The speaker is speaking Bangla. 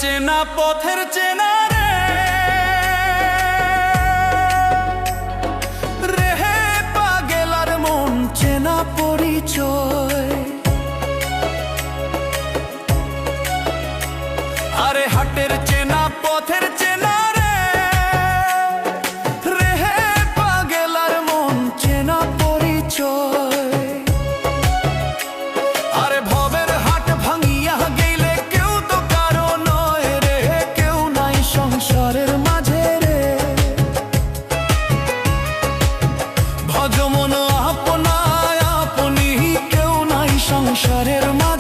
চেনা পথের চেনা রে রেহে পাগেলার মন চেনা পরিচয়। আরে হাটের চেনা পথের চেনা রে রেহে পাগেলার মন চেনা পরিচয়। আরে ভবের হাট ভাঙিয়া গেলে কেউ তো কারো নয় রে, কেউ নাই সংসারের মাঝে রে। ভজমন আপনায় আপনি, কেউ নাই সংসারের মাঝে।